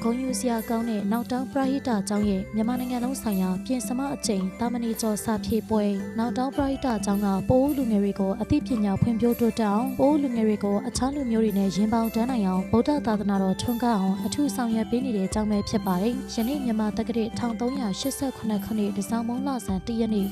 ဂုံယူစရာကောင်းတဲ့နောက်တောင်းပရိဟိတကျောင်းရဲ့မြန်မာနိုင်ငံလုံးဆိုင်ရာပြင်စမအကျိန်တာမဏေကျော်စာဖြည့်ပွဲနောက်တောင်းပရိဟိတကျောင်းကပိုးလူငယ်တွေကိုအသိပညာဖွံ့ဖြိုးတိုးတက်အောင်ပိုးလူငယ်တွေကိုအခြားလူမျိုးတွေနဲ့ရင်ပေါင်တန်းနိုင်အောင်ဗုဒ္ဓသာသနာတော်ထွန်းကားအောင်အထူးဆောင်ရွက်ပေးနေတဲ့ကျောင်းပဲဖြစ်ပါတယ်။ယနေ့မြန်မာတက္ကသိုလ်1388ခုနှစ်ဒီဇင်ဘာလဆန်1ရက်နေ့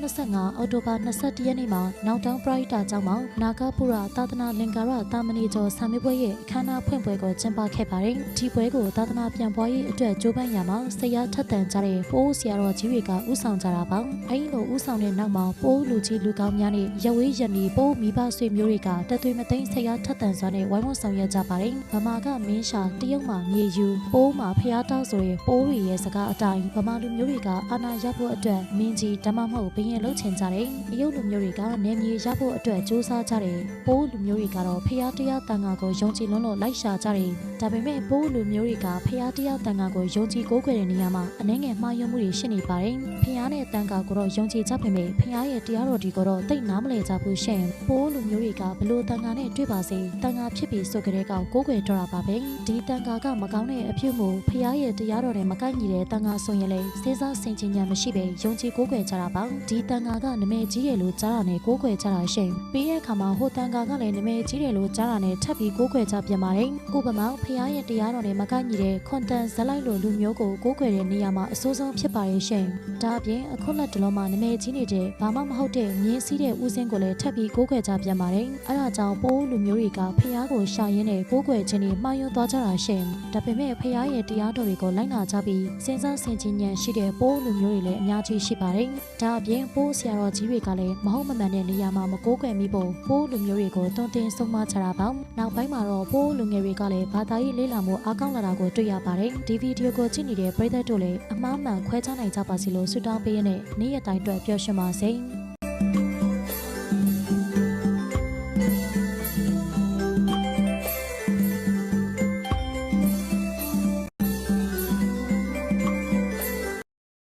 2025အောက်တိုဘာ21ရက်နေ့မှာနောက်တောင်းပရိဟိတကျောင်းမှာနာဂပုရသာသနာလင်္ကာရတာမဏေကျော်စာမေးပွဲရဲ့အခမ်းအနားဖွင့်ပွဲကိုကျင်းပခဲ့ပါတယ်။ဒီပွဲကိုသာသနာပြန်ပွားရေးအတွက်ကြိုးပမ်းရမှာဆရာထက်သန်ကြတဲ့ပိုးဆရာတော်ကြီးတွေကဥဆောင်ကြတာပါ။အဲဒီလိုဥဆောင်တဲ့နောက်မှာပိုးလူကြီးလူကောင်းများနဲ့ရဝေးရနီပိုးမိဘဆွေမျိုးတွေကတသွေးမသိမ်းဆရာထက်သန်စွာနဲ့ဝိုင်းဝန်းဆောင်ရွက်ကြပါတယ်။ဗမာကမင်းရှာတရုတ်မှာမြေယူပိုးမှာဖျားတောက်ဆိုတဲ့ပိုးတွေရဲ့စကားအတိုင်းဗမာလူမျိုးတွေကအာဏာရဖို့အတွက်မင်းကြီးဓမ္မမဟုတ်ဘရင်လှုပ်ချင်ကြတယ်။တရုတ်လူမျိုးတွေကနေမြေရဖို့အတွက်ကြိုးစားကြတယ်။ပိုးလူမျိုးတွေကတော့ဖျားတရားတန်ခါကိုယုံကြည်လုံးလို့လိုက်ရှာကြတယ်။ဒါပေမဲ့ပိုးလူမျိုးတွေကဖျားတရားတန်ခါကိုယုံကြည်ကိုးကွယ်တဲ့နေရာမှာအနှဲငယ်မှားယွင်းမှုတွေရှိနေပါတယ်။ဖျားနဲ့တန်ခါကိုတော့ယုံကြည်ကြပေမဲ့ဖျားရဲ့တရားတော်ဒီကိုတော့သိနားမလည်ကြဘူးရှင်။ပိုးလူမျိုးတွေကဘလို့တန်ခါနဲ့တွေ့ပါစေတန်ခါဖြစ်ပြီးဆိုကြတဲ့ကောင်ကိုးကွယ်တော့တာပါပဲ။ဒီတန်ခါကမကောင်းတဲ့အဖြစ်မှုဖျားရဲ့တရားတော်နဲ့မကိုက်ညီတဲ့တန်ခါဆိုရင်လေစေစားဆင်ခြင်ဉာဏ်မရှိပဲယုံကြည်ကိုးကွယ်ကြတာပါ။ဒီတန်ခါကနမဲကြီးတယ်လို့ကြားတာနဲ့ကိုးကွယ်ကြတာရှင်။ပြီးတဲ့အခါမှာဟိုတန်ခါကလည်းနမဲကြီးတယ်လို့ကြားတာနဲ့ထပ်ပြီးကိုးကွယ်ကြပြန်ပါတယ်။ဥပမာဖျားရဲ့တရားတော်နဲ့မကိုက်ညီတဲ့ခွန်တန်ဇက်လိုက်လိုလူမျိုးကိုကိုးကွယ်တဲ့နေရာမှာအဆိုးဆုံးဖြစ်ပါရဲ့ရှင်။ဒါအပြင်အခုလက်တလုံးမှာနမဲကြီးနေတဲ့ဘာမှမဟုတ်တဲ့မြင်းစည်းတဲ့ဦးစင်းကိုလည်းထပ်ပြီးကိုးကွယ်ကြပြန်ပါတယ်။အဲဒါကြောင့်ပိုးလူမျိုးတွေကဖျားကိုရှာရင်းနဲ့ကိုးကွယ်ခြင်းနဲ့မှားယွင်းသွားကြတာရှင်။ဒါပေမဲ့ဖျားရဲ့တရားတော်တွေကိုလိုက်နာကြပြီးစဉ်းစားဆင်ခြင်ဉာဏ်ရှိတဲ့ပိုးလူမျိုးတွေလည်းအများကြီးရှိပါတယ်။ဒါအပြင်ပိုးဆရာတော်ကြီးတွေကလည်းမဟုတ်မမှန်တဲ့နေရာမှာမကိုးကွယ်မိဖို့ပိုးလူမျိုးတွေကိုတွန်းတင်ဆုံးမချတာပါ။နောက်ပိုင်းမှာတော့ပိုးလူငယ်တွေကလည်းဘာသာရေးလေ့လာမှုအားကောင်းလာတာကိုတွေ့ရပါတယ်။ဒီဗီဒီယိုကိုကြည့်နေတဲ့ပရိသတ်တို့လည်းအမှားမှန်ခွဲခြားနိုင်ကြပါစေလို့ဆုတောင်းပေးရတဲ့နေ့ရက်တိုင်းအတွက်ပျော်ရွှင်ပါစေ။